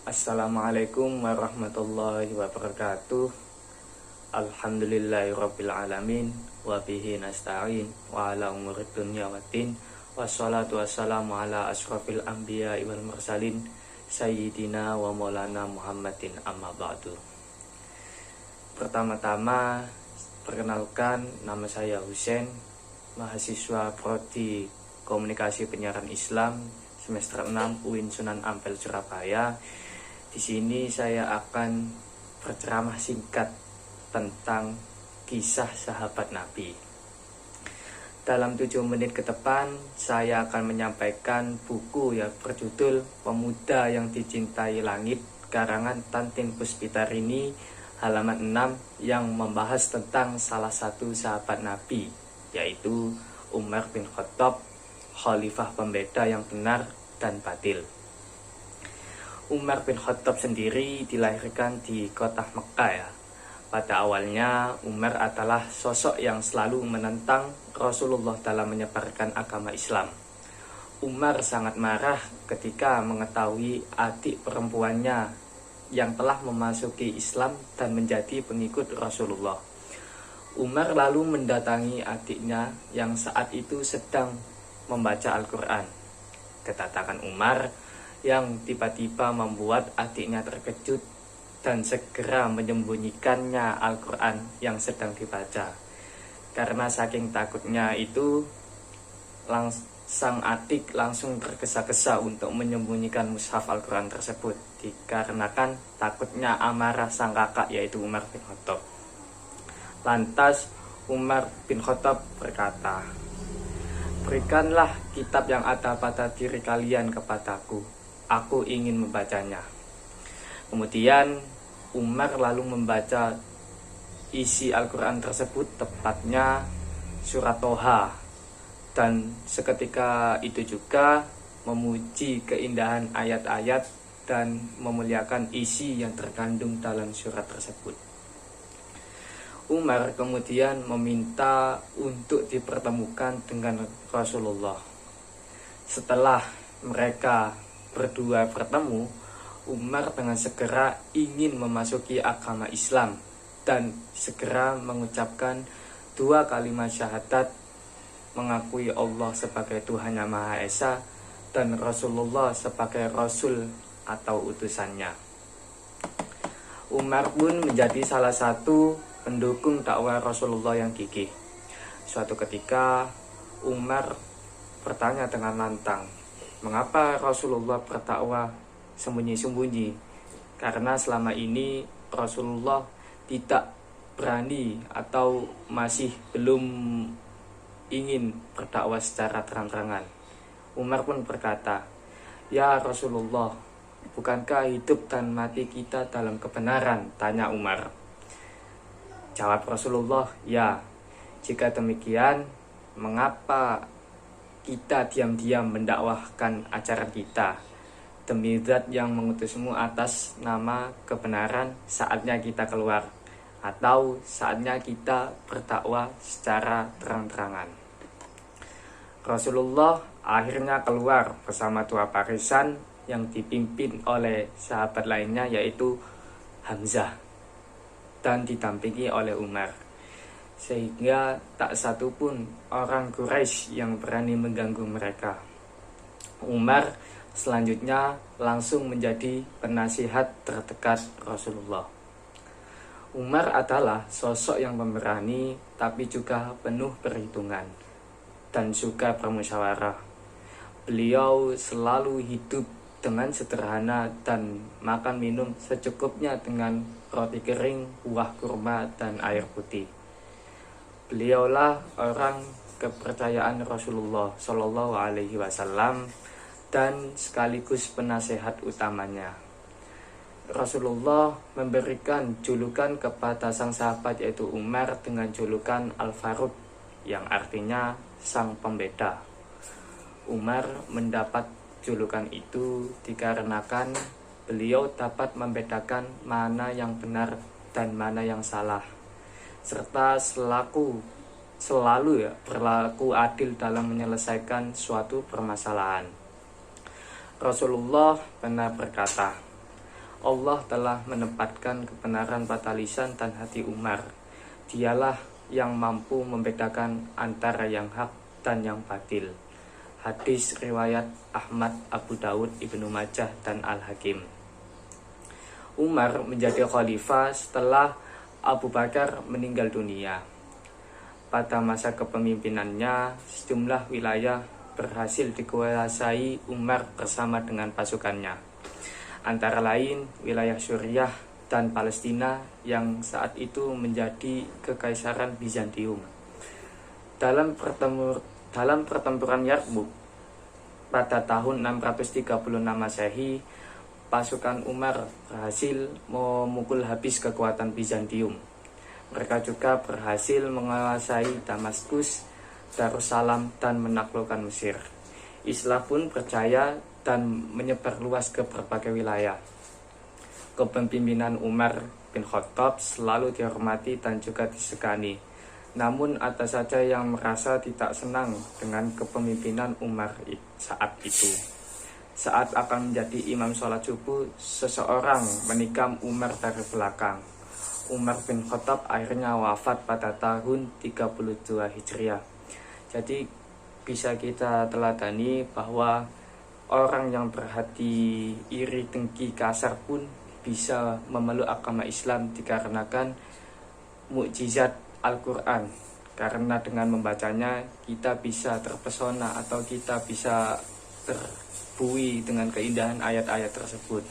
Assalamualaikum warahmatullahi wabarakatuh. Alhamdulillahirabbil alamin wa bihi nasta'in wa ala umuri dunya waddin. Wassalatu wassalamu ala asyrafil anbiya'i wal mursalin sayyidina wa maulana Muhammadin amma ba'du. Pertama-tama perkenalkan, nama saya Husein, mahasiswa Prodi Komunikasi Penyiaran Islam semester 6 UIN Sunan Ampel Surabaya. Di sini saya akan berceramah singkat tentang kisah sahabat Nabi. Dalam 7 menit ke depan, saya akan menyampaikan buku yang berjudul Pemuda yang Dicintai Langit, karangan Tantin Puspitarini, halaman 6, yang membahas tentang salah satu sahabat Nabi, yaitu Umar bin Khattab, khalifah pembeda yang benar dan batil. Umar bin Khattab sendiri dilahirkan di kota Mekah ya. Pada awalnya Umar adalah sosok yang selalu menentang Rasulullah dalam menyebarkan agama Islam. Umar sangat marah ketika mengetahui adik perempuannya yang telah memasuki Islam dan menjadi pengikut Rasulullah. Umar lalu mendatangi adiknya yang saat itu sedang membaca Al-Quran. Kedatangan Umar yang tiba-tiba membuat adiknya terkejut dan segera menyembunyikannya Al-Quran yang sedang dibaca. Karena saking takutnya itu, sang adik langsung tergesa-gesa untuk menyembunyikan mushaf Al-Quran tersebut, dikarenakan takutnya amarah sang kakak, yaitu Umar bin Khattab. Lantas Umar bin Khattab berkata, "Berikanlah kitab yang ada pada diri kalian kepadaku. Aku ingin membacanya." Kemudian Umar lalu membaca isi Al-Quran tersebut, tepatnya surat Toha, dan seketika itu juga memuji keindahan ayat-ayat dan memuliakan isi yang terkandung dalam surat tersebut. Umar kemudian meminta untuk dipertemukan dengan Rasulullah. Setelah mereka berdua bertemu, Umar dengan segera ingin memasuki agama Islam dan segera mengucapkan 2 kalimat syahadat, mengakui Allah sebagai Tuhan yang Maha Esa dan Rasulullah sebagai Rasul atau utusannya. Umar pun menjadi salah satu pendukung dakwah Rasulullah yang gigih. Suatu ketika Umar bertanya dengan lantang, mengapa Rasulullah berdakwah sembunyi-sembunyi? Karena selama ini Rasulullah tidak berani atau masih belum ingin berdakwah secara terang-terangan. Umar pun berkata, "Ya Rasulullah, bukankah hidup dan mati kita dalam kebenaran?" tanya Umar. Jawab Rasulullah, "Ya, jika demikian, mengapa kita diam-diam mendakwahkan ajaran kita? Demi Zat yang mengutusmu atas nama kebenaran, saatnya kita keluar, atau saatnya kita berdakwah secara terang-terangan." Rasulullah akhirnya keluar bersama 2 barisan yang dipimpin oleh sahabat lainnya, yaitu Hamzah, dan didampingi oleh Umar, sehingga tak satu pun orang Quraisy yang berani mengganggu mereka. Umar selanjutnya langsung menjadi penasihat terdekat Rasulullah. Umar adalah sosok yang pemberani tapi juga penuh perhitungan dan suka bermusyawarah. Beliau selalu hidup dengan sederhana dan makan minum secukupnya dengan roti kering, buah kurma, dan air putih. Beliaulah orang kepercayaan Rasulullah Shallallahu Alaihi Wasallam dan sekaligus penasehat utamanya. Rasulullah memberikan julukan kepada sang sahabat, yaitu Umar, dengan julukan Al-Faruq, yang artinya sang pembeda. Umar mendapat julukan itu dikarenakan beliau dapat membedakan mana yang benar dan mana yang salah, serta selalu berlaku adil dalam menyelesaikan suatu permasalahan. Rasulullah pernah berkata, Allah telah menempatkan kebenaran pada lisan dan hati Umar. Dialah yang mampu membedakan antara yang hak dan yang batil. Hadis riwayat Ahmad, Abu Daud, Ibnu Majah, dan Al-Hakim. Umar menjadi khalifah setelah Abu Bakar meninggal dunia. Pada masa kepemimpinannya, sejumlah wilayah berhasil dikuasai Umar bersama dengan pasukannya. Antara lain wilayah Suriah dan Palestina yang saat itu menjadi kekaisaran Bizantium. Dalam pertempuran Yarmuk pada tahun 636 Masehi, pasukan Umar berhasil memukul habis kekuatan Bizantium. Mereka juga berhasil menguasai Damaskus, Darussalam, dan menaklukkan Mesir. Islam pun percaya dan menyebar luas ke berbagai wilayah. Kepemimpinan Umar bin Khattab selalu dihormati dan juga disegani. Namun ada saja yang merasa tidak senang dengan kepemimpinan Umar saat itu. Saat akan menjadi imam sholat subuh, seseorang menikam Umar dari belakang. Umar bin Khattab akhirnya wafat pada tahun 32 Hijriah. Jadi bisa kita teladani bahwa orang yang berhati iri, dengki, kasar pun bisa memeluk agama Islam dikarenakan mukjizat Al-Quran. Karena dengan membacanya kita bisa terpesona atau kita bisa terbuai dengan keindahan ayat-ayat tersebut.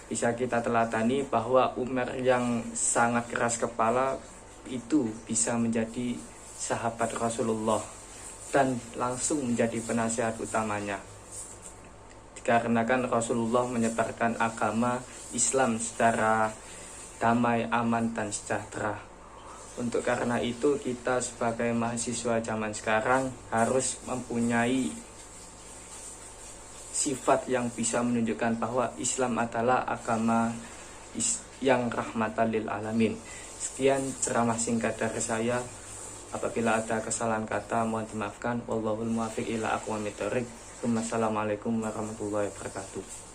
Bisa kita teladani bahwa Umar yang sangat keras kepala itu bisa menjadi sahabat Rasulullah dan langsung menjadi penasihat utamanya. Dikarenakan Rasulullah menyebarkan agama Islam secara damai, aman, dan sejahtera. Untuk karena itu kita sebagai mahasiswa zaman sekarang harus mempunyai sifat yang bisa menunjukkan bahwa Islam adalah agama yang rahmatan lil alamin. Sekian ceramah singkat dari saya. Apabila ada kesalahan kata mohon dimaafkan. Wallahul muwaffiq ila aqwamit thoriq. Wassalamualaikum warahmatullahi wabarakatuh.